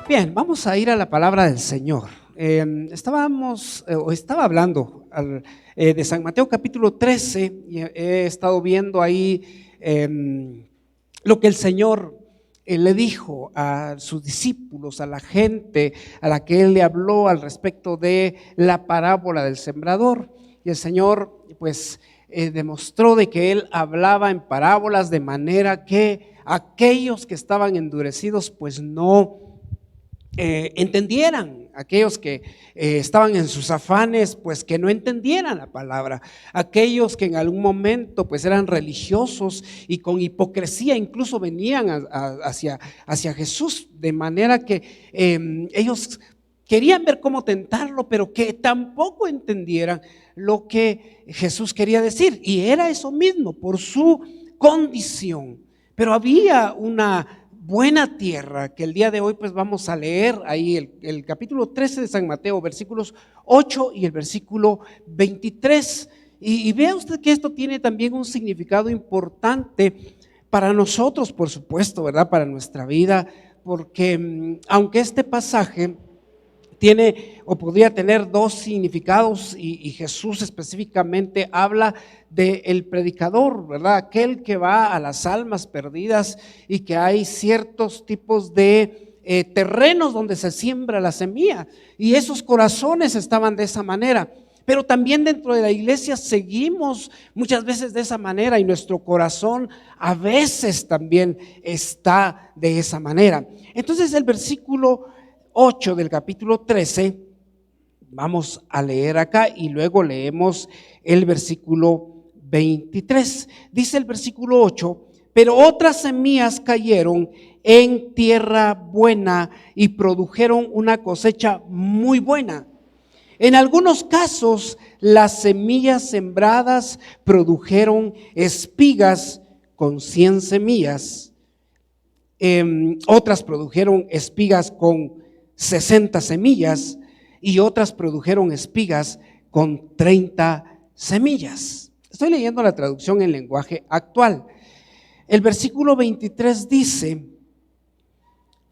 Bien, vamos a ir a la palabra del Señor. Estaba hablando de San Mateo capítulo 13 y he estado viendo ahí lo que el Señor le dijo a sus discípulos, a la gente a la que Él le habló al respecto de la parábola del sembrador. Y el Señor pues demostró de que Él hablaba en parábolas de manera que aquellos que estaban endurecidos pues no entendieran, aquellos que estaban en sus afanes pues que no entendieran la palabra, aquellos que en algún momento pues eran religiosos y con hipocresía incluso venían hacia Jesús, de manera que ellos querían ver cómo tentarlo, pero que tampoco entendieran lo que Jesús quería decir, y era eso mismo por su condición. Pero había una buena tierra que el día de hoy pues vamos a leer ahí el capítulo 13 de San Mateo, versículos 8 y el versículo 23. Y vea usted que esto tiene también un significado importante para nosotros, por supuesto, ¿verdad? Para nuestra vida, porque aunque este pasaje tiene o podría tener dos significados y Jesús específicamente habla del predicador, ¿verdad? Aquel que va a las almas perdidas y que hay ciertos tipos de terrenos donde se siembra la semilla y esos corazones estaban de esa manera. Pero también dentro de la iglesia seguimos muchas veces de esa manera y nuestro corazón a veces también está de esa manera. Entonces el versículo 8 del capítulo 13, vamos a leer acá y luego leemos el versículo 23. Dice el versículo 8, pero otras semillas cayeron en tierra buena y produjeron una cosecha muy buena. En algunos casos, las semillas sembradas produjeron espigas con 100 semillas. Otras produjeron espigas con 60 semillas y otras produjeron espigas con 30 semillas. Estoy leyendo la traducción en lenguaje actual. El versículo 23 dice: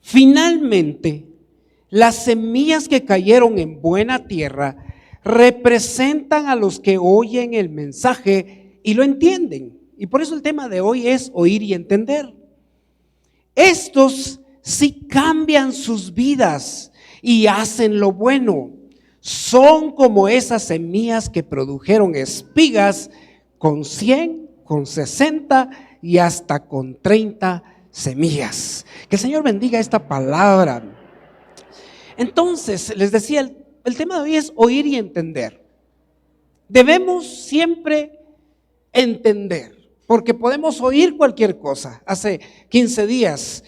finalmente, las semillas que cayeron en buena tierra representan a los que oyen el mensaje y lo entienden. Y por eso el tema de hoy es oír y entender. Estos sí cambian sus vidas y hacen lo bueno. Son como esas semillas que produjeron espigas con 100, con 60 y hasta con 30 semillas. Que el Señor bendiga esta palabra. Entonces, les decía, el tema de hoy es oír y entender. Debemos siempre entender, porque podemos oír cualquier cosa. Hace 15 días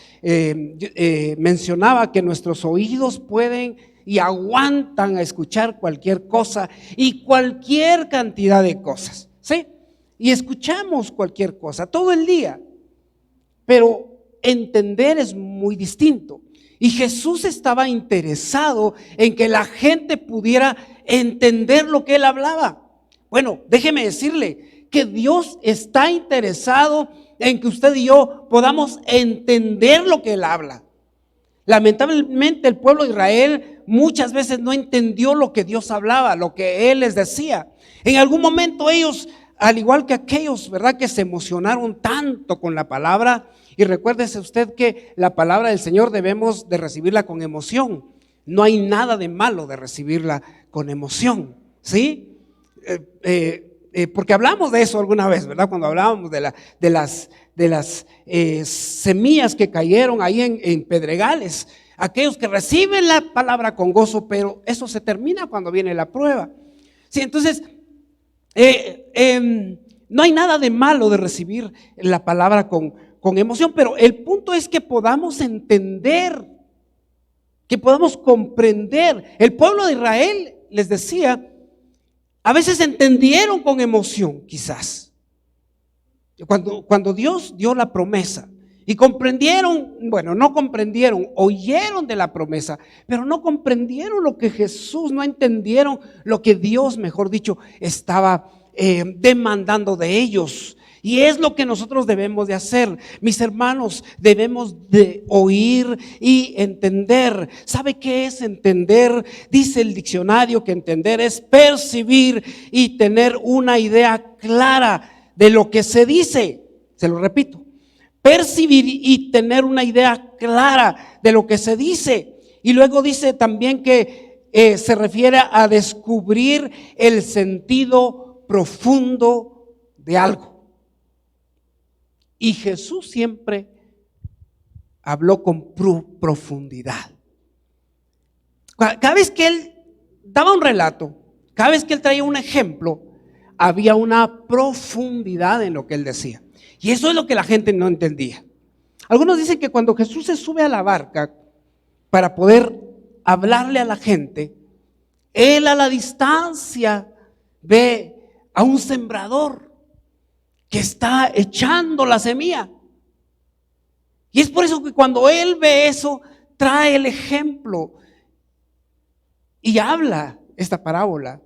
mencionaba que nuestros oídos pueden y aguantan a escuchar cualquier cosa y cualquier cantidad de cosas, ¿sí? Y escuchamos cualquier cosa todo el día, pero entender es muy distinto. Y Jesús estaba interesado en que la gente pudiera entender lo que Él hablaba. Bueno, déjeme decirle que Dios está interesado en que usted y yo podamos entender lo que Él habla. Lamentablemente el pueblo de Israel muchas veces no entendió lo que Dios hablaba, lo que Él les decía. En algún momento ellos, al igual que aquellos, ¿verdad?, que se emocionaron tanto con la palabra. Y recuérdese usted que la palabra del Señor debemos de recibirla con emoción. No hay nada de malo de recibirla con emoción, ¿sí? Porque hablamos de eso alguna vez, ¿verdad? Cuando hablábamos de las semillas que cayeron ahí en pedregales. Aquellos que reciben la palabra con gozo, pero eso se termina cuando viene la prueba. Sí, entonces, no hay nada de malo de recibir la palabra con emoción, pero el punto es que podamos entender, que podamos comprender. El pueblo de Israel, les decía, a veces entendieron con emoción, quizás, cuando Dios dio la promesa y comprendieron, bueno, no comprendieron, oyeron de la promesa, pero no comprendieron lo que Jesús, no entendieron lo que Dios, mejor dicho, estaba demandando de ellos. Y es lo que nosotros debemos de hacer. Mis hermanos, debemos de oír y entender. ¿Sabe qué es entender? Dice el diccionario que entender es percibir y tener una idea clara de lo que se dice. Se lo repito. Percibir y tener una idea clara de lo que se dice. Y luego dice también que se refiere a descubrir el sentido profundo de algo. Y Jesús siempre habló con profundidad. Cada vez que Él daba un relato, cada vez que Él traía un ejemplo, había una profundidad en lo que Él decía. Y eso es lo que la gente no entendía. Algunos dicen que cuando Jesús se sube a la barca para poder hablarle a la gente, Él a la distancia ve a un sembrador que está echando la semilla. Y es por eso que cuando Él ve eso, trae el ejemplo y habla esta parábola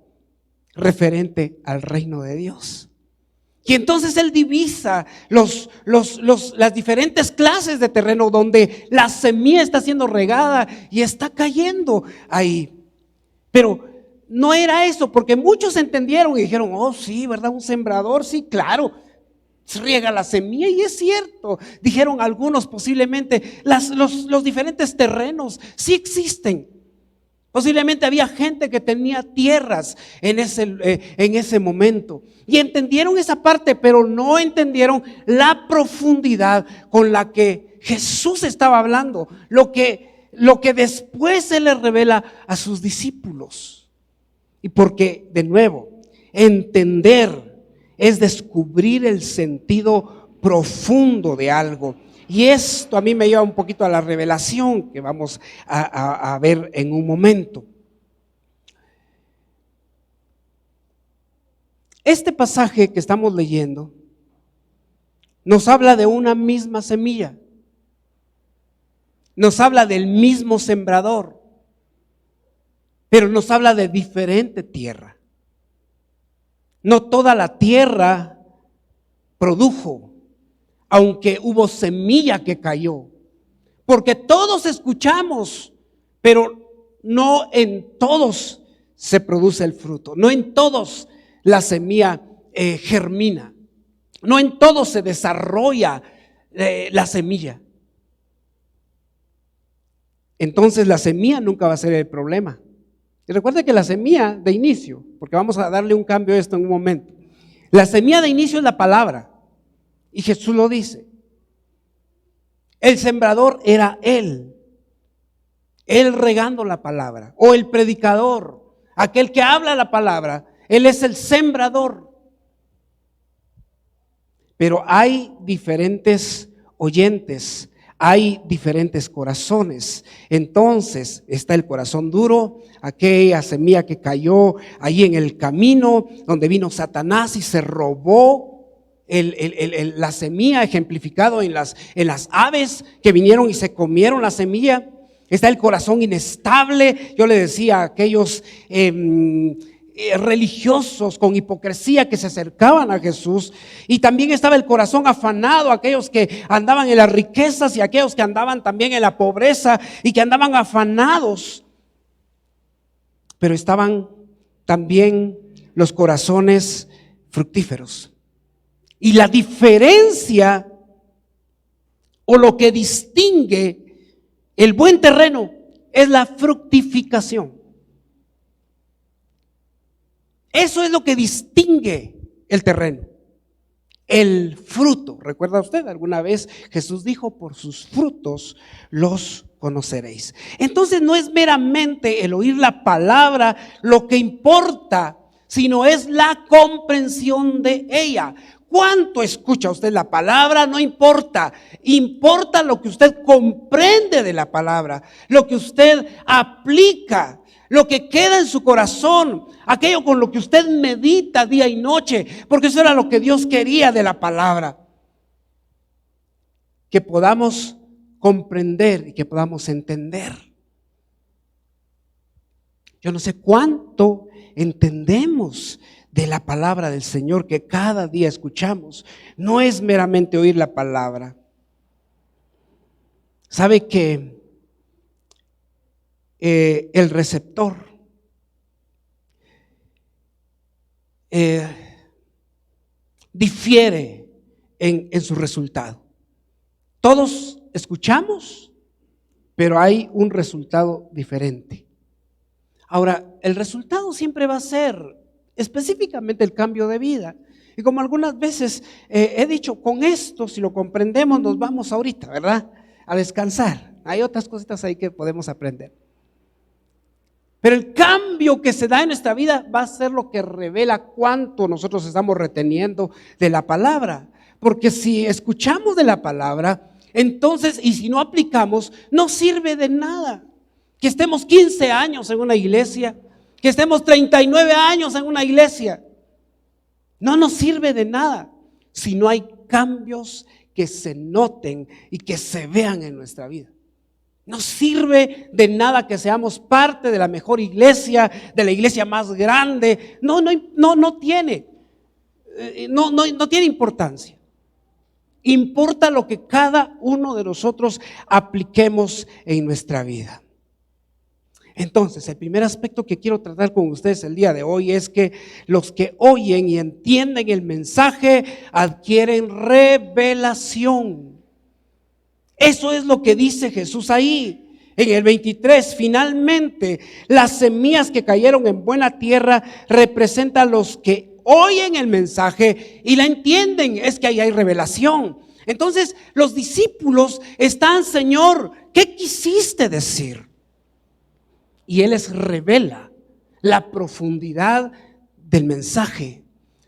referente al reino de Dios. Y entonces Él divisa las diferentes clases de terreno donde la semilla está siendo regada y está cayendo ahí. Pero no era eso, porque muchos entendieron y dijeron, oh sí, ¿verdad? Un sembrador, sí, claro, riega la semilla, y es cierto. Dijeron algunos posiblemente, los diferentes terrenos sí existen. Posiblemente había gente que tenía tierras en ese momento y entendieron esa parte, pero no entendieron la profundidad con la que Jesús estaba hablando, lo que después se le revela a sus discípulos. Y porque, de nuevo, entender es descubrir el sentido profundo de algo. Y esto a mí me lleva un poquito a la revelación que vamos a ver en un momento. Este pasaje que estamos leyendo nos habla de una misma semilla, nos habla del mismo sembrador, pero nos habla de diferente tierra. No toda la tierra produjo, aunque hubo semilla que cayó, porque todos escuchamos, pero no en todos se produce el fruto, no en todos la semilla germina, no en todos se desarrolla la semilla. Entonces la semilla nunca va a ser el problema. Y recuerde que la semilla de inicio, porque vamos a darle un cambio a esto en un momento, la semilla de inicio es la palabra. Y Jesús lo dice. El sembrador era Él regando la palabra, o el predicador, aquel que habla la palabra. Él es el sembrador. Pero hay diferentes oyentes, hay diferentes corazones. Entonces está el corazón duro, aquella semilla que cayó ahí en el camino, donde vino Satanás y se robó la semilla, ejemplificado en las aves que vinieron y se comieron la semilla. Está el corazón inestable. Yo le decía a aquellos religiosos con hipocresía que se acercaban a Jesús, y también estaba el corazón afanado, aquellos que andaban en las riquezas y aquellos que andaban también en la pobreza y que andaban afanados. Pero estaban también los corazones fructíferos. Y la diferencia o lo que distingue el buen terreno es la fructificación. Eso es lo que distingue el terreno, el fruto. ¿Recuerda usted? Alguna vez Jesús dijo, por sus frutos los conoceréis. Entonces no es meramente el oír la palabra lo que importa, sino es la comprensión de ella. ¿Cuánto escucha usted la palabra? No importa. Importa lo que usted comprende de la palabra, lo que usted aplica, lo que queda en su corazón, aquello con lo que usted medita día y noche, porque eso era lo que Dios quería de la palabra. Que podamos comprender y que podamos entender. Yo no sé cuánto entendemos de la palabra del Señor que cada día escuchamos no es meramente oír la palabra. Sabe que el receptor difiere en su resultado. Todos escuchamos, pero hay un resultado diferente. Ahora, el resultado siempre va a ser específicamente el cambio de vida. Y como algunas veces he dicho, con esto, si lo comprendemos, nos vamos ahorita, ¿verdad?, a descansar. Hay otras cositas ahí que podemos aprender. Pero el cambio que se da en nuestra vida va a ser lo que revela cuánto nosotros estamos reteniendo de la palabra. Porque si escuchamos de la palabra, entonces, y si no aplicamos, no sirve de nada. Que estemos 15 años en una iglesia, que estemos 39 años en una iglesia, no nos sirve de nada si no hay cambios que se noten y que se vean en nuestra vida. No sirve de nada que seamos parte de la mejor iglesia, de la iglesia más grande. No tiene importancia. Importa lo que cada uno de nosotros apliquemos en nuestra vida. Entonces, el primer aspecto que quiero tratar con ustedes el día de hoy es que los que oyen y entienden el mensaje adquieren revelación. Eso es lo que dice Jesús ahí en el 23. Finalmente, las semillas que cayeron en buena tierra representan a los que oyen el mensaje y la entienden. Es que ahí hay revelación. Entonces, los discípulos están: Señor, ¿qué quisiste decir? Y Él les revela la profundidad del mensaje,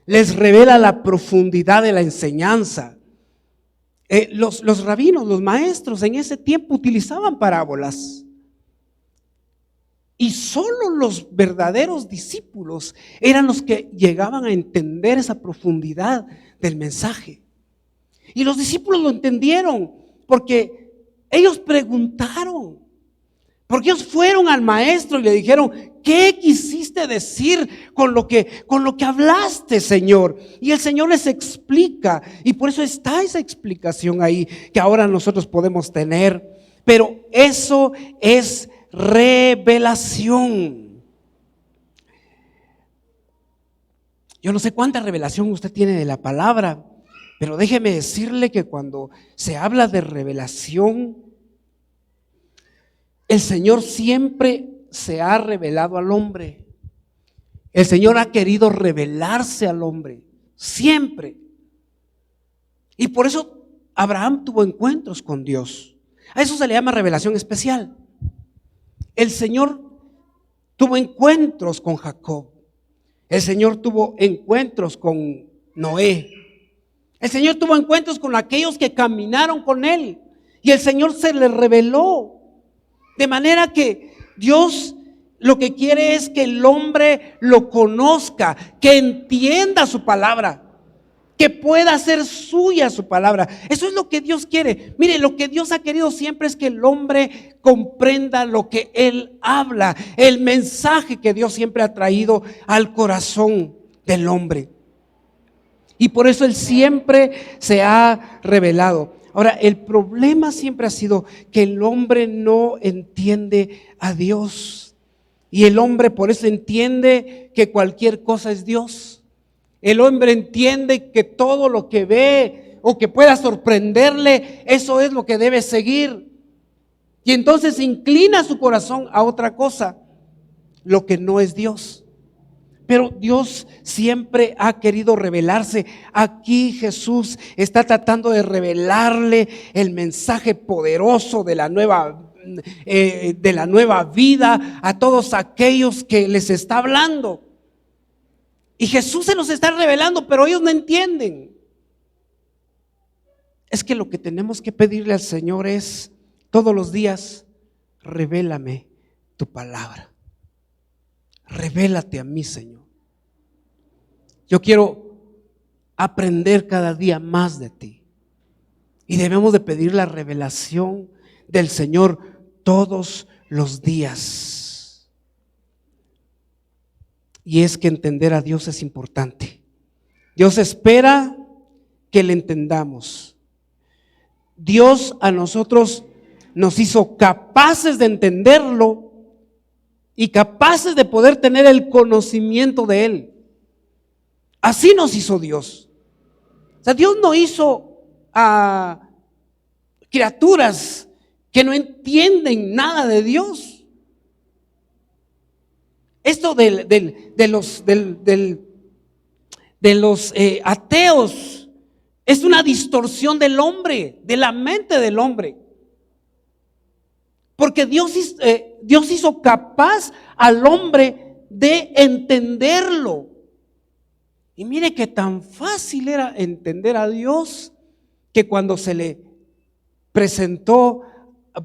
les revela la profundidad de la enseñanza. Los rabinos, los maestros en ese tiempo utilizaban parábolas. Y solo los verdaderos discípulos eran los que llegaban a entender esa profundidad del mensaje. Y los discípulos lo entendieron porque ellos preguntaron. Porque ellos fueron al maestro y le dijeron: ¿qué quisiste decir con lo que hablaste, Señor? Y el Señor les explica, y por eso está esa explicación ahí que ahora nosotros podemos tener. Pero eso es revelación. Yo no sé cuánta revelación usted tiene de la palabra, pero déjeme decirle que cuando se habla de revelación, el Señor siempre se ha revelado al hombre. El Señor ha querido revelarse al hombre, siempre. Y por eso Abraham tuvo encuentros con Dios. A eso se le llama revelación especial. El Señor tuvo encuentros con Jacob. El Señor tuvo encuentros con Noé. El Señor tuvo encuentros con aquellos que caminaron con Él. Y el Señor se le reveló. De manera que Dios lo que quiere es que el hombre lo conozca, que entienda su palabra, que pueda hacer suya su palabra. Eso es lo que Dios quiere. Mire, lo que Dios ha querido siempre es que el hombre comprenda lo que Él habla, el mensaje que Dios siempre ha traído al corazón del hombre. Y por eso Él siempre se ha revelado. Ahora, el problema siempre ha sido que el hombre no entiende a Dios. Y el hombre por eso entiende que cualquier cosa es Dios. El hombre entiende que todo lo que ve o que pueda sorprenderle, eso es lo que debe seguir. Y entonces inclina su corazón a otra cosa, lo que no es Dios. Pero Dios siempre ha querido revelarse. Aquí Jesús está tratando de revelarle el mensaje poderoso de la nueva vida a todos aquellos que les está hablando. Y Jesús se los está revelando, pero ellos no entienden. Es que lo que tenemos que pedirle al Señor es todos los días: revélame tu palabra. Revélate a mí, Señor. Yo quiero aprender cada día más de ti. Y debemos de pedir la revelación del Señor todos los días. Y es que entender a Dios es importante. Dios espera que le entendamos. Dios a nosotros nos hizo capaces de entenderlo y capaces de poder tener el conocimiento de Él. Así nos hizo Dios. O sea, Dios no hizo a criaturas que no entienden nada de Dios. Esto de los ateos es una distorsión del hombre, de la mente del hombre. Porque Dios hizo capaz al hombre de entenderlo. Y mire que tan fácil era entender a Dios, que cuando se le presentó,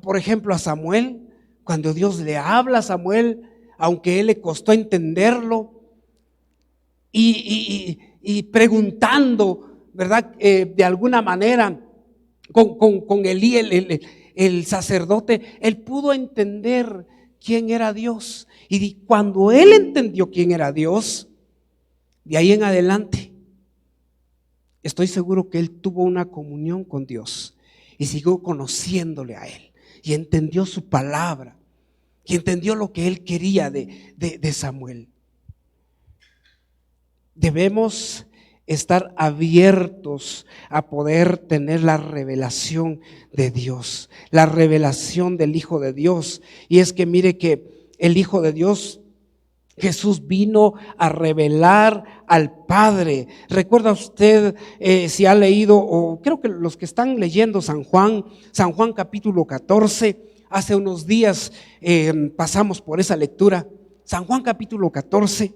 por ejemplo, a Samuel, cuando Dios le habla a Samuel, aunque él le costó entenderlo, y preguntando, ¿verdad? De alguna manera, con Elí, el sacerdote, él pudo entender quién era Dios. Y cuando él entendió quién era Dios, de ahí en adelante, estoy seguro que él tuvo una comunión con Dios y siguió conociéndole a Él, y entendió su palabra, y entendió lo que Él quería de Samuel. Debemos estar abiertos a poder tener la revelación de Dios, la revelación del Hijo de Dios. Y es que mire que el Hijo de Dios, Jesús, vino a revelar al Padre. ¿Recuerda usted si ha leído, o creo que los que están leyendo San Juan capítulo 14, hace unos días pasamos por esa lectura, San Juan capítulo 14.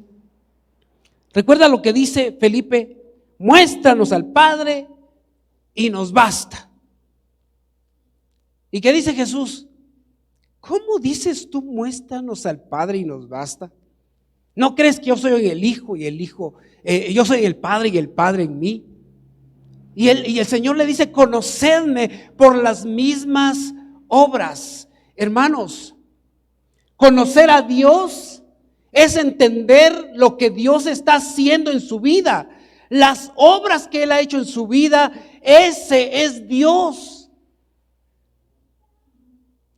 ¿Recuerda lo que dice Felipe? Muéstranos al Padre y nos basta. ¿Y qué dice Jesús? ¿Cómo dices tú, muéstranos al Padre y nos basta? ¿No crees que yo soy el Hijo y el Hijo, yo soy el Padre y el Padre en mí? Y el Señor le dice, conocedme por las mismas obras. Hermanos, conocer a Dios es entender lo que Dios está haciendo en su vida. Las obras que Él ha hecho en su vida, ese es Dios.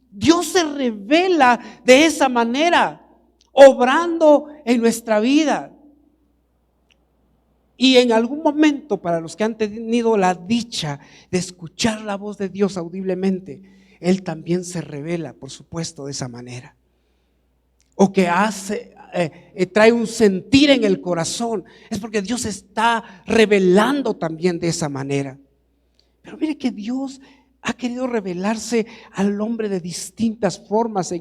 Dios se revela de esa manera, obrando en nuestra vida. Y en algún momento, para los que han tenido la dicha de escuchar la voz de Dios audiblemente, Él también se revela, por supuesto, de esa manera. O que trae un sentir en el corazón, es porque Dios está revelando también de esa manera. Pero mire que Dios ha querido revelarse al hombre de distintas formas.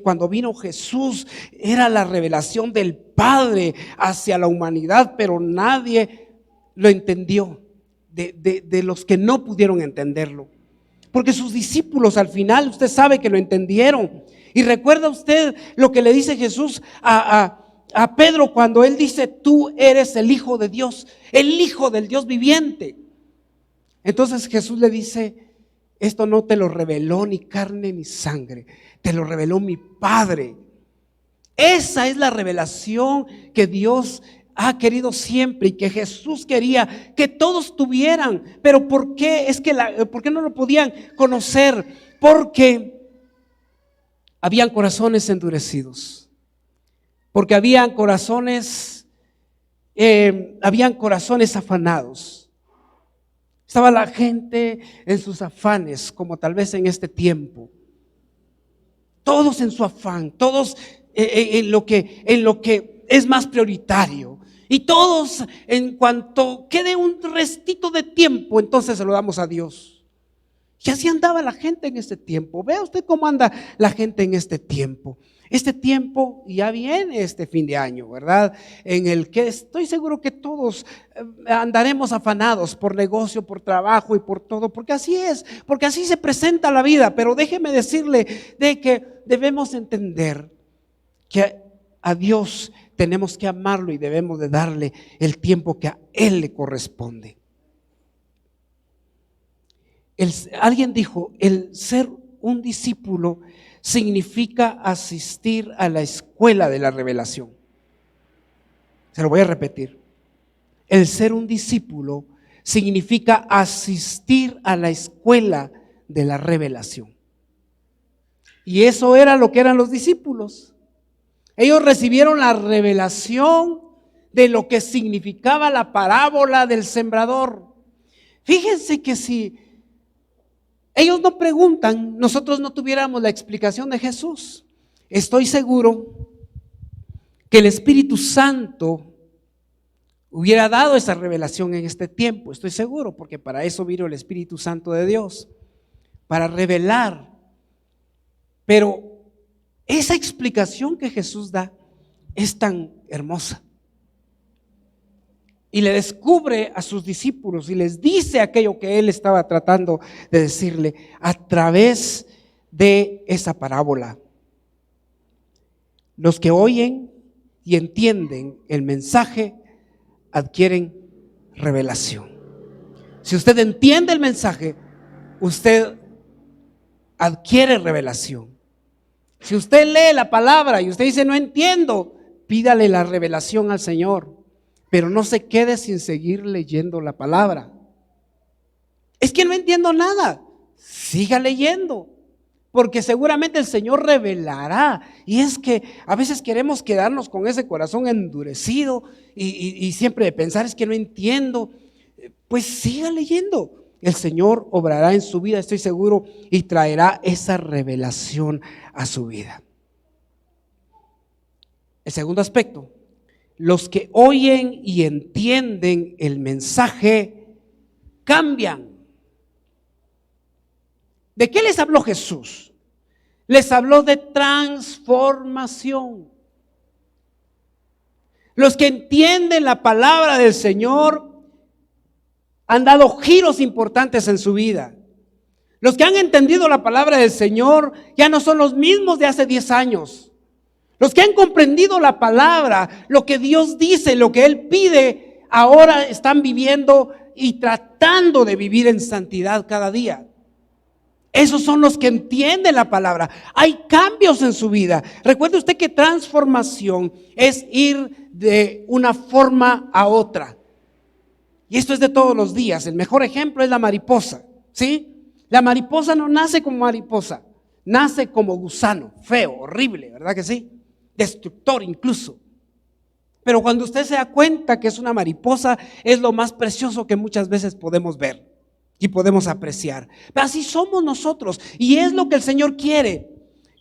Cuando vino Jesús, era la revelación del Padre hacia la humanidad, pero nadie lo entendió, de los que no pudieron entenderlo. Porque sus discípulos al final, usted sabe que lo entendieron. Y recuerda usted lo que le dice Jesús a Pedro cuando él dice, tú eres el Hijo de Dios, el Hijo del Dios viviente. Entonces Jesús le dice, esto no te lo reveló ni carne ni sangre, te lo reveló mi Padre. Esa es la revelación que Dios ha querido siempre y que Jesús quería que todos tuvieran. Pero ¿por qué? ¿Por qué no lo podían conocer? Porque habían corazones endurecidos, porque habían corazones afanados. Estaba la gente en sus afanes, como tal vez en este tiempo. Todos en su afán, todos en lo que es más prioritario. Y todos, en cuanto quede un restito de tiempo, entonces se lo damos a Dios. Y así andaba la gente en este tiempo. Vea usted cómo anda la gente en este tiempo. Este tiempo ya viene este fin de año, ¿verdad? En el que estoy seguro que todos andaremos afanados por negocio, por trabajo y por todo, porque así es, porque así se presenta la vida. Pero déjeme decirle de que debemos entender que a Dios tenemos que amarlo y debemos de darle el tiempo que a Él le corresponde. Alguien dijo, el ser un discípulo significa asistir a la escuela de la revelación. Se lo voy a repetir. El ser un discípulo significa asistir a la escuela de la revelación. Y eso era lo que eran los discípulos. Ellos recibieron la revelación de lo que significaba la parábola del sembrador. Fíjense que si ellos no preguntan, nosotros no tuviéramos la explicación de Jesús. Estoy seguro que el Espíritu Santo hubiera dado esa revelación en este tiempo. Estoy seguro, porque para eso vino el Espíritu Santo de Dios, para revelar. Pero esa explicación que Jesús da es tan hermosa. Y le descubre a sus discípulos y les dice aquello que él estaba tratando de decirle a través de esa parábola. Los que oyen y entienden el mensaje adquieren revelación. Si usted entiende el mensaje, usted adquiere revelación. Si usted lee la palabra y usted dice no entiendo, pídale la revelación al Señor, pero no se quede sin seguir leyendo la palabra. Es que no entiendo nada, siga leyendo, porque seguramente el Señor revelará. Y es que a veces queremos quedarnos con ese corazón endurecido y siempre de pensar es que no entiendo. Pues siga leyendo. El Señor obrará en su vida, estoy seguro, y traerá esa revelación a su vida. El segundo aspecto, los que oyen y entienden el mensaje cambian. ¿De qué les habló Jesús? Les habló de transformación. Los que entienden la palabra del Señor han dado giros importantes en su vida. Los que han entendido la palabra del Señor ya no son los mismos de hace 10 años. Los que han comprendido la palabra, lo que Dios dice, lo que Él pide, ahora están viviendo y tratando de vivir en santidad cada día. Esos son los que entienden la palabra. Hay cambios en su vida. Recuerde usted que transformación es ir de una forma a otra. Y esto es de todos los días. El mejor ejemplo es la mariposa, ¿sí? La mariposa no nace como mariposa, nace como gusano, feo, horrible, ¿verdad que sí? Destructor incluso. Pero cuando usted se da cuenta que es una mariposa, es lo más precioso que muchas veces podemos ver y podemos apreciar. Pero así somos nosotros, y es lo que el Señor quiere,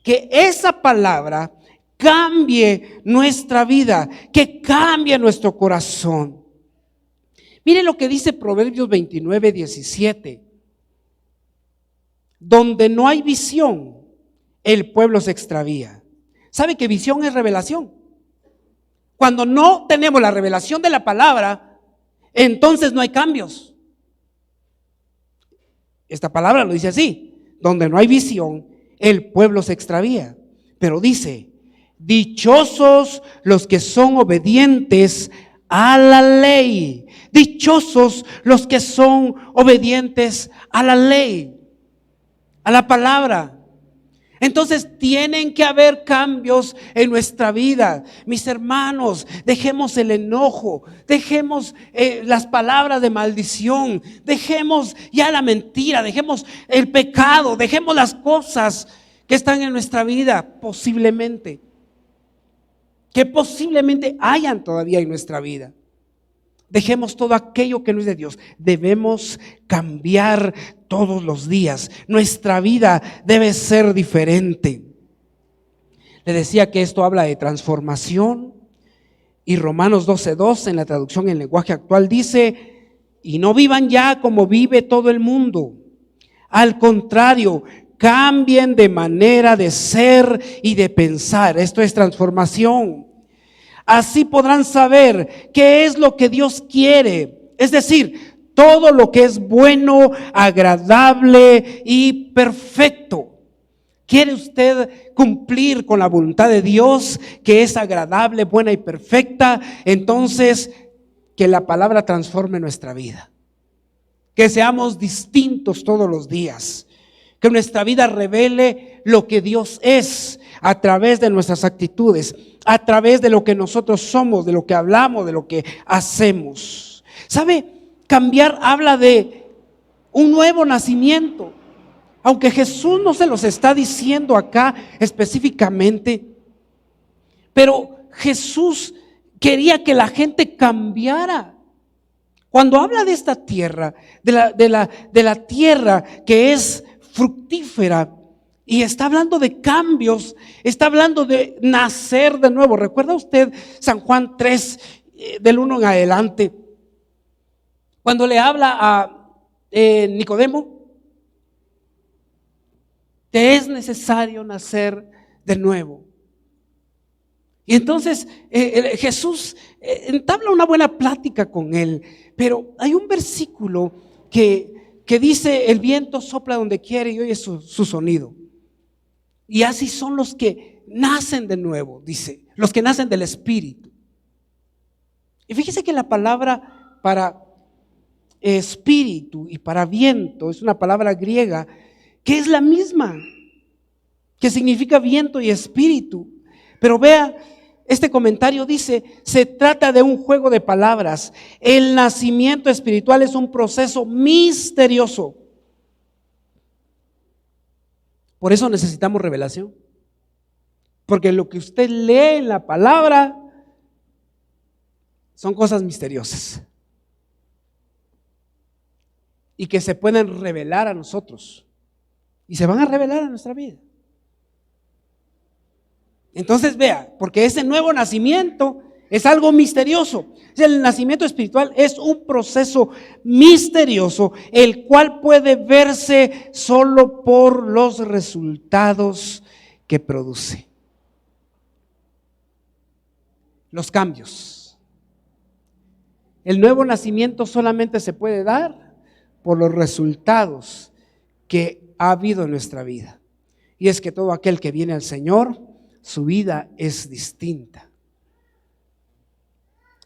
que esa palabra cambie nuestra vida, que cambie nuestro corazón. Mire lo que dice Proverbios 29:17. Donde no hay visión, el pueblo se extravía. ¿Sabe que visión es revelación? Cuando no tenemos la revelación de la palabra, entonces no hay cambios. Esta palabra lo dice así: donde no hay visión, el pueblo se extravía. Pero dice: dichosos los que son obedientes a la ley. Dichosos los que son obedientes a la ley, a la palabra. Entonces tienen que haber cambios en nuestra vida. Mis hermanos, dejemos el enojo, dejemos las palabras de maldición, dejemos ya la mentira, dejemos el pecado, dejemos las cosas que están en nuestra vida que posiblemente hayan todavía en nuestra vida. Dejemos todo aquello que no es de Dios. Debemos cambiar todos los días. Nuestra vida debe ser diferente. Le decía que esto habla de transformación. Y Romanos 12:2 en la traducción en lenguaje actual dice: y no vivan ya como vive todo el mundo. Al contrario, cambien de manera de ser y de pensar. Esto es transformación. Así podrán saber qué es lo que Dios quiere, es decir, todo lo que es bueno, agradable y perfecto. ¿Quiere usted cumplir con la voluntad de Dios, que es agradable, buena y perfecta? Entonces, que la palabra transforme nuestra vida, que seamos distintos todos los días, que nuestra vida revele lo que Dios es. a través de nuestras actitudes, a través de lo que nosotros somos, de lo que hablamos, de lo que hacemos. ¿Sabe? Cambiar habla de un nuevo nacimiento. Aunque Jesús no se los está diciendo acá específicamente, pero Jesús quería que la gente cambiara. Cuando habla de esta tierra, de la tierra que es fructífera, y está hablando de cambios, está hablando de nacer de nuevo. ¿Recuerda usted San Juan 3, del 1 en adelante? Cuando le habla a Nicodemo, te es necesario nacer de nuevo. Y entonces Jesús entabla una buena plática con él, pero hay un versículo que dice: el viento sopla donde quiere y oye su sonido. Y así son los que nacen de nuevo, dice, los que nacen del Espíritu. Y fíjese que la palabra para espíritu y para viento es una palabra griega que es la misma, que significa viento y espíritu. Pero vea, este comentario dice: se trata de un juego de palabras. El nacimiento espiritual es un proceso misterioso. Por eso necesitamos revelación. Porque lo que usted lee en la palabra son cosas misteriosas y que se pueden revelar a nosotros y se van a revelar a nuestra vida. Entonces vea, porque ese nuevo nacimiento es algo misterioso. El nacimiento espiritual es un proceso misterioso, el cual puede verse solo por los resultados que produce. Los cambios. El nuevo nacimiento solamente se puede dar por los resultados que ha habido en nuestra vida. Y es que todo aquel que viene al Señor, su vida es distinta.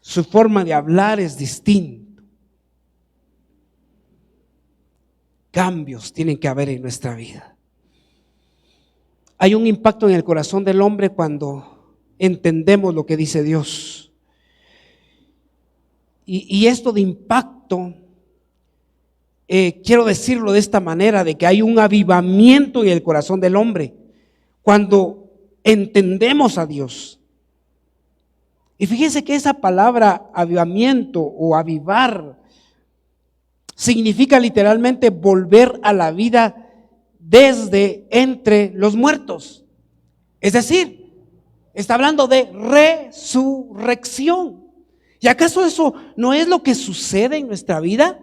Su forma de hablar es distinta. Cambios tienen que haber en nuestra vida. Hay un impacto en el corazón del hombre cuando entendemos lo que dice Dios. Y esto de impacto, quiero decirlo de esta manera, de que hay un avivamiento en el corazón del hombre cuando entendemos a Dios. Y fíjense que esa palabra avivamiento o avivar significa literalmente volver a la vida desde entre los muertos. Es decir, está hablando de resurrección. ¿Y acaso eso no es lo que sucede en nuestra vida?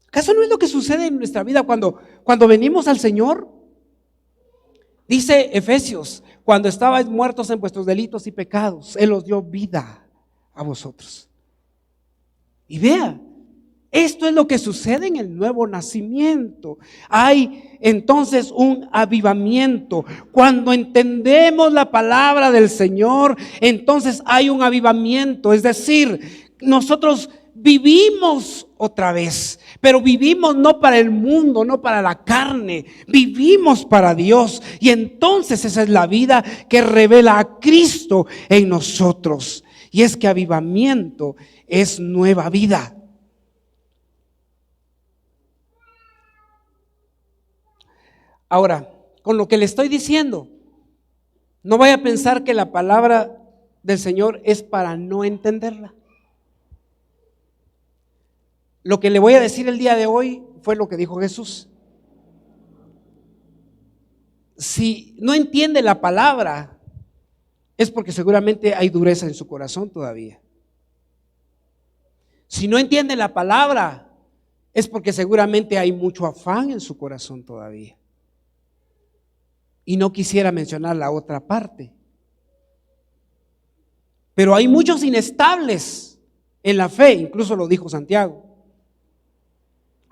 ¿Acaso no es lo que sucede en nuestra vida cuando venimos al Señor? Dice Efesios: cuando estabais muertos en vuestros delitos y pecados, Él os dio vida a vosotros. Y vea, esto es lo que sucede en el nuevo nacimiento. Hay entonces un avivamiento. Cuando entendemos la palabra del Señor, entonces hay un avivamiento. Es decir, nosotros vivimos otra vez, pero vivimos no para el mundo, no para la carne, vivimos para Dios. Y entonces esa es la vida que revela a Cristo en nosotros. Y es que avivamiento es nueva vida. Ahora, con lo que le estoy diciendo, no vaya a pensar que la palabra del Señor es para no entenderla. Lo que le voy a decir el día de hoy fue lo que dijo Jesús. Si no entiende la palabra, es porque seguramente hay dureza en su corazón todavía. Si no entiende la palabra, es porque seguramente hay mucho afán en su corazón todavía. Y no quisiera mencionar la otra parte. Pero hay muchos inestables en la fe, incluso lo dijo Santiago.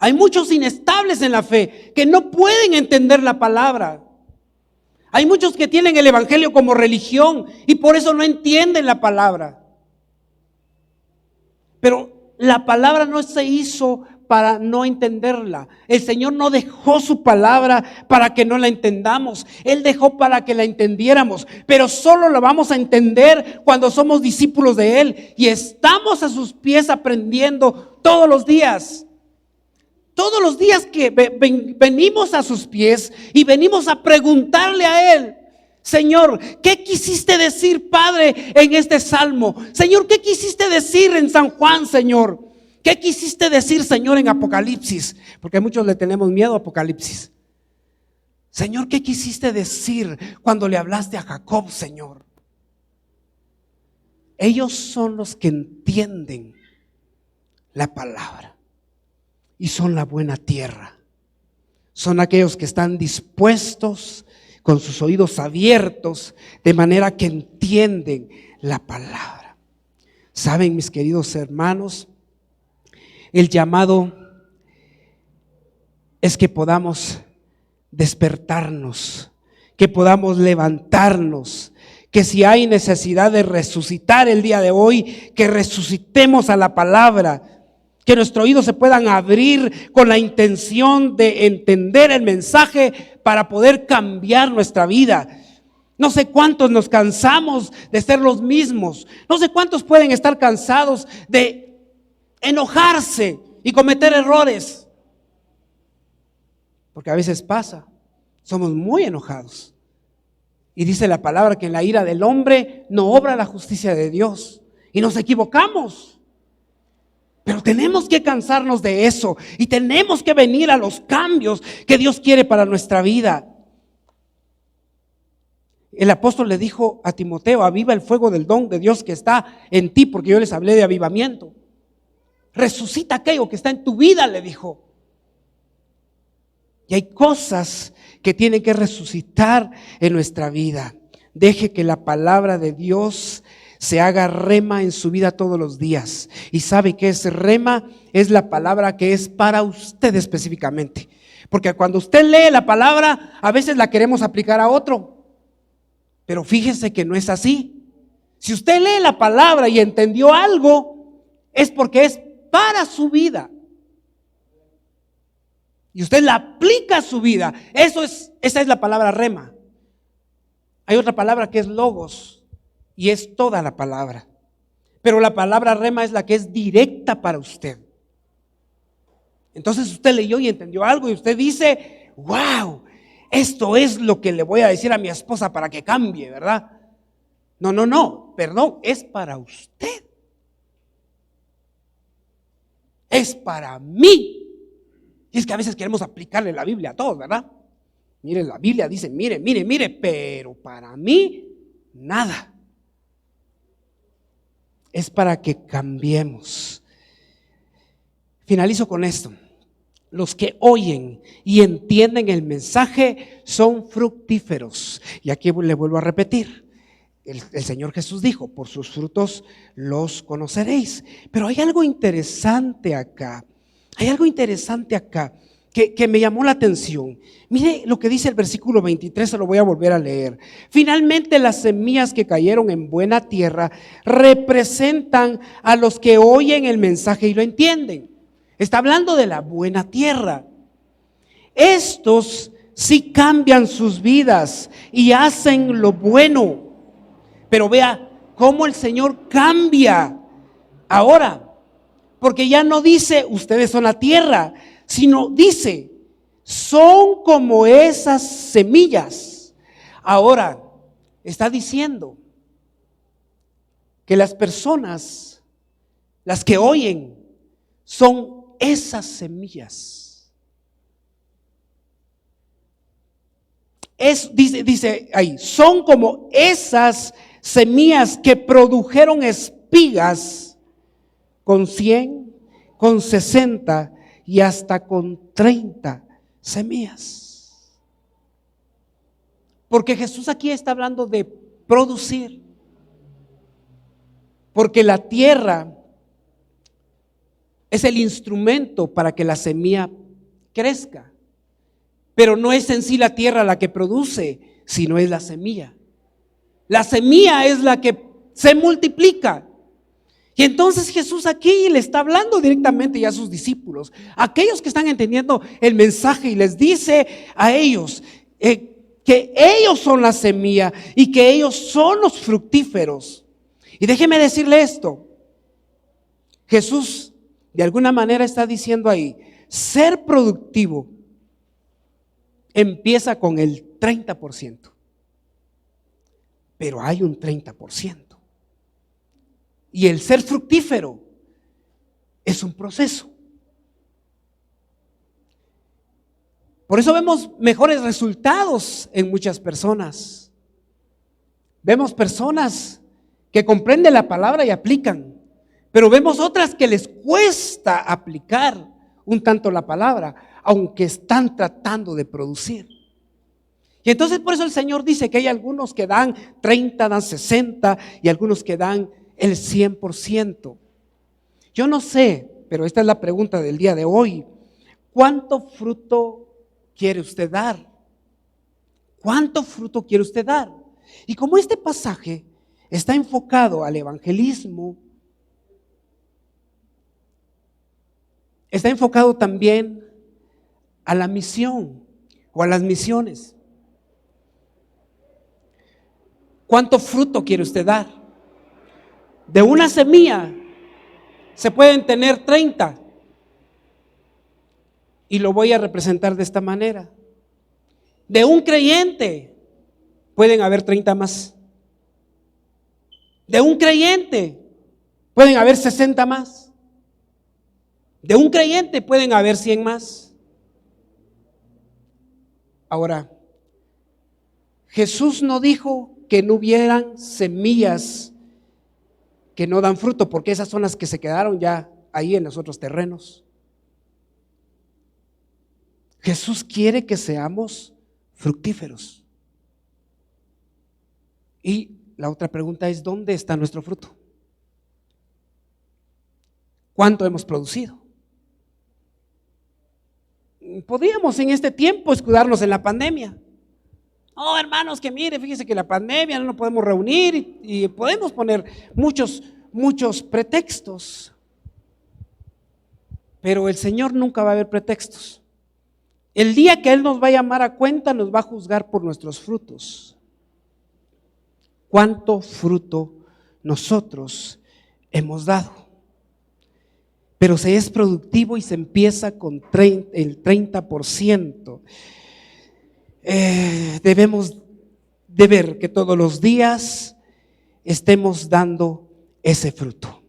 Hay muchos inestables en la fe que no pueden entender la palabra. Hay muchos que tienen el evangelio como religión y por eso no entienden la palabra. Pero la palabra no se hizo para no entenderla. El Señor no dejó su palabra para que no la entendamos. Él dejó para que la entendiéramos. Pero solo la vamos a entender cuando somos discípulos de Él y estamos a sus pies aprendiendo todos los días. Todos los días que venimos a sus pies y venimos a preguntarle a Él: Señor, ¿qué quisiste decir, Padre, en este salmo? Señor, ¿qué quisiste decir en San Juan, Señor? ¿Qué quisiste decir, Señor, en Apocalipsis? Porque a muchos le tenemos miedo a Apocalipsis. Señor, ¿qué quisiste decir cuando le hablaste a Jacob, Señor? Ellos son los que entienden la palabra y son la buena tierra. Son aquellos que están dispuestos con sus oídos abiertos, de manera que entienden la palabra. Saben, mis queridos hermanos, el llamado es que podamos despertarnos, que podamos levantarnos, que si hay necesidad de resucitar el día de hoy, que resucitemos a la palabra, que nuestros oídos se puedan abrir con la intención de entender el mensaje para poder cambiar nuestra vida. No sé cuántos nos cansamos de ser los mismos. No sé cuántos pueden estar cansados de enojarse y cometer errores. Porque a veces pasa, somos muy enojados. Y dice la palabra que en la ira del hombre no obra la justicia de Dios. Y nos equivocamos. Pero tenemos que cansarnos de eso y tenemos que venir a los cambios que Dios quiere para nuestra vida. El apóstol le dijo a Timoteo: aviva el fuego del don de Dios que está en ti, porque yo les hablé de avivamiento. Resucita aquello que está en tu vida, le dijo. Y hay cosas que tienen que resucitar en nuestra vida. Deje que la palabra de Dios se haga rema en su vida todos los días. Y sabe que es rema, es la palabra que es para usted específicamente. Porque cuando usted lee la palabra, a veces la queremos aplicar a otro. Pero fíjese que no es así. Si usted lee la palabra y entendió algo, es porque es para su vida. Y usted la aplica a su vida. Esa es la palabra rema. Hay otra palabra que es logos, y es toda la palabra. Pero la palabra rema es la que es directa para usted. Entonces usted leyó y entendió algo y usted dice: wow, esto es lo que le voy a decir a mi esposa para que cambie, ¿verdad? No, perdón, es para usted. Es para mí. Y es que a veces queremos aplicarle la Biblia a todos, ¿verdad? Mire, la Biblia dice, mire, pero para mí, nada. Es para que cambiemos. Finalizo con esto. Los que oyen y entienden el mensaje son fructíferos. Y aquí le vuelvo a repetir. El Señor Jesús dijo: por sus frutos los conoceréis. Pero hay algo interesante acá. Que me llamó la atención. Mire lo que dice el versículo 23, se lo voy a volver a leer. Finalmente, las semillas que cayeron en buena tierra representan a los que oyen el mensaje y lo entienden. Está hablando de la buena tierra. Estos sí cambian sus vidas y hacen lo bueno. Pero vea cómo el Señor cambia ahora. Porque ya no dice ustedes son la tierra, sino dice son como esas semillas. Ahora está diciendo que las personas, las que oyen, son esas semillas. Dice ahí, son como esas semillas que produjeron espigas con 100, con 60 y hasta con 30 semillas. Porque Jesús aquí está hablando de producir. Porque la tierra es el instrumento para que la semilla crezca. Pero no es en sí la tierra la que produce, sino es la semilla. La semilla es la que se multiplica. Y entonces Jesús aquí le está hablando directamente ya a sus discípulos, a aquellos que están entendiendo el mensaje, y les dice a ellos que ellos son la semilla y que ellos son los fructíferos. Y déjeme decirle esto, Jesús de alguna manera está diciendo ahí, ser productivo empieza con el 30%, pero hay un 30%. Y el ser fructífero es un proceso. Por eso vemos mejores resultados en muchas personas. Vemos personas que comprenden la palabra y aplican, pero vemos otras que les cuesta aplicar un tanto la palabra, aunque están tratando de producir. Y entonces por eso el Señor dice que hay algunos que dan 30, dan 60 y algunos que dan el 100%. Yo no sé, pero esta es la pregunta del día de hoy. ¿Cuánto fruto quiere usted dar? ¿Cuánto fruto quiere usted dar? Y como este pasaje está enfocado al evangelismo, está enfocado también a la misión o a las misiones. ¿Cuánto fruto quiere usted dar? De una semilla se pueden tener 30. Y lo voy a representar de esta manera. De un creyente pueden haber 30 más. De un creyente pueden haber 60 más. De un creyente pueden haber 100 más. Ahora, Jesús no dijo que no hubieran semillas que no dan fruto, porque esas son las que se quedaron ya ahí en los otros terrenos. Jesús quiere que seamos fructíferos. Y la otra pregunta es, ¿dónde está nuestro fruto? ¿Cuánto hemos producido? Podríamos en este tiempo escudarnos en la pandemia. Oh, hermanos, que mire, fíjese que la pandemia no nos podemos reunir y podemos poner muchos pretextos. Pero el Señor nunca va a haber pretextos. El día que Él nos va a llamar a cuenta, nos va a juzgar por nuestros frutos. ¿Cuánto fruto nosotros hemos dado? Pero se es productivo y se empieza con el 30%. Debemos de ver que todos los días estemos dando ese fruto.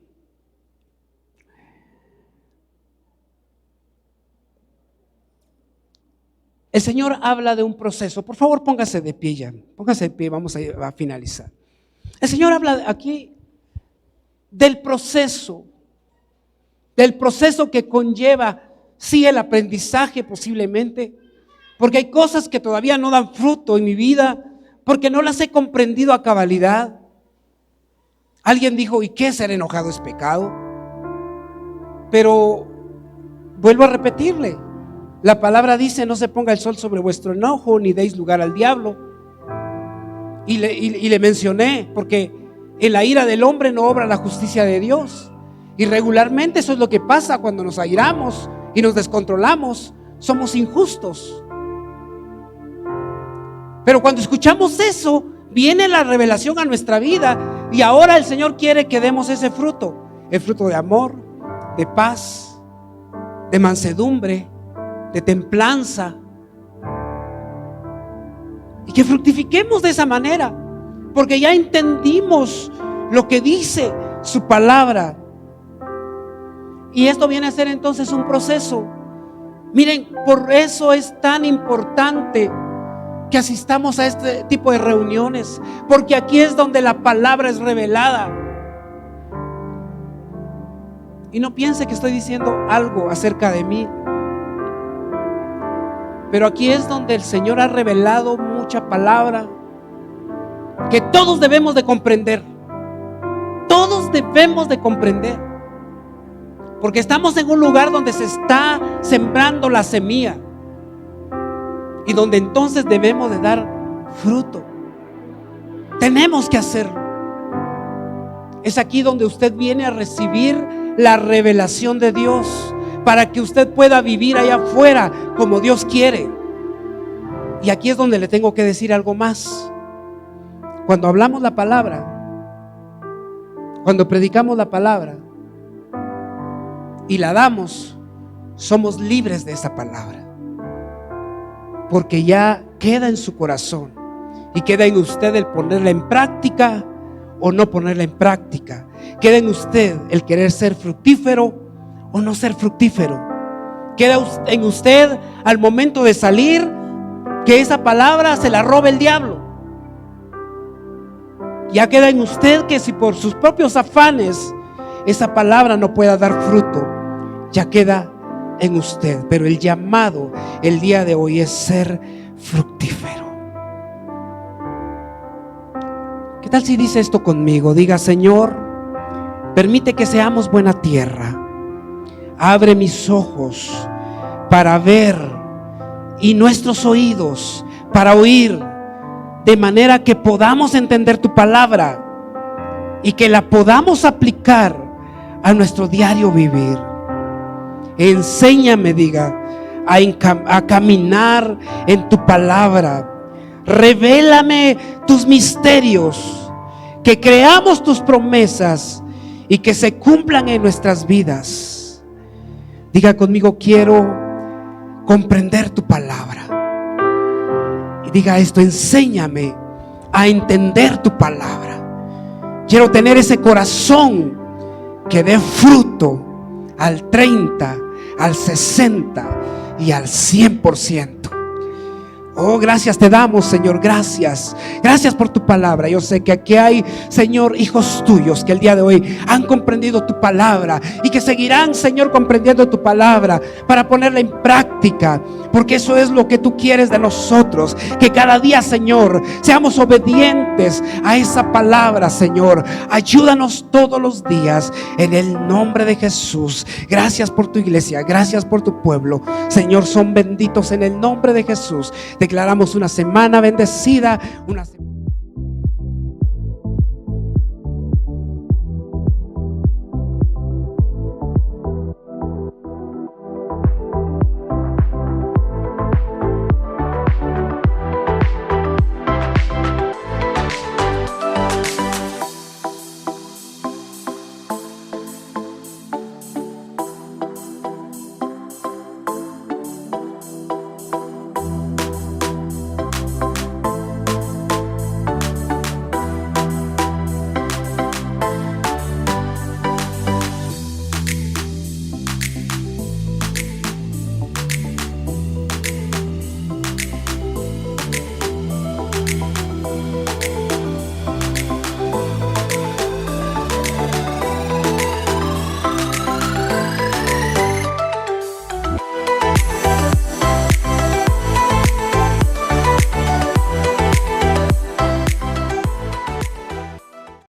El Señor habla de un proceso. Por favor, póngase de pie ya. Póngase de pie, vamos a finalizar. El Señor habla aquí del proceso que conlleva, sí, el aprendizaje posiblemente, porque hay cosas que todavía no dan fruto en mi vida, porque no las he comprendido a cabalidad. Alguien dijo, ¿y qué? ¿Ser enojado es pecado? Pero vuelvo a repetirle, la palabra dice, no se ponga el sol sobre vuestro enojo, ni deis lugar al diablo. Y le mencioné, porque en la ira del hombre no obra la justicia de Dios. Y regularmente eso es lo que pasa cuando nos airamos y nos descontrolamos, somos injustos. Pero cuando escuchamos eso, viene la revelación a nuestra vida y ahora el Señor quiere que demos ese fruto, el fruto de amor, de paz, de mansedumbre, de templanza, y que fructifiquemos de esa manera, porque ya entendimos lo que dice su palabra. Y esto viene a ser entonces un proceso. Miren, por eso es tan importante que asistamos a este tipo de reuniones, porque aquí es donde la palabra es revelada. Y no piense que estoy diciendo algo acerca de mí, pero aquí es donde el Señor ha revelado mucha palabra que todos debemos de comprender. Todos debemos de comprender, porque estamos en un lugar donde se está sembrando la semilla y donde entonces debemos de dar fruto. Tenemos que hacerlo. Es aquí donde usted viene a recibir la revelación de Dios, para que usted pueda vivir allá afuera como Dios quiere. Y aquí es donde le tengo que decir algo más. Cuando hablamos la palabra, cuando predicamos la palabra y la damos, somos libres de esa palabra, porque ya queda en su corazón y queda en usted el ponerla en práctica o no ponerla en práctica. Queda en usted el querer ser fructífero o no ser fructífero. Queda en usted al momento de salir que esa palabra se la robe el diablo. Ya queda en usted que si por sus propios afanes esa palabra no pueda dar fruto, ya queda en usted. Pero el llamado el día de hoy es ser fructífero. ¿Qué tal si dice esto conmigo? Diga: Señor, permite que seamos buena tierra. Abre mis ojos para ver y nuestros oídos para oír, de manera que podamos entender tu palabra y que la podamos aplicar a nuestro diario vivir. Enséñame, diga, a caminar en tu palabra. Revélame tus misterios, que creamos tus promesas y que se cumplan en nuestras vidas. Diga conmigo: quiero comprender tu palabra. Y diga esto: enséñame a entender tu palabra. Quiero tener ese corazón que dé fruto al 30, al 60 y al 100%. Oh, gracias te damos, Señor, gracias. Gracias por tu palabra. Yo sé que aquí hay, Señor, hijos tuyos que el día de hoy han comprendido tu palabra y que seguirán, Señor, comprendiendo tu palabra para ponerla en práctica, porque eso es lo que tú quieres de nosotros. Que cada día, Señor, seamos obedientes a esa palabra, Señor. Ayúdanos todos los días en el nombre de Jesús. Gracias por tu iglesia, gracias por tu pueblo, Señor. Son benditos en el nombre de Jesús. Declaramos una semana bendecida, una semana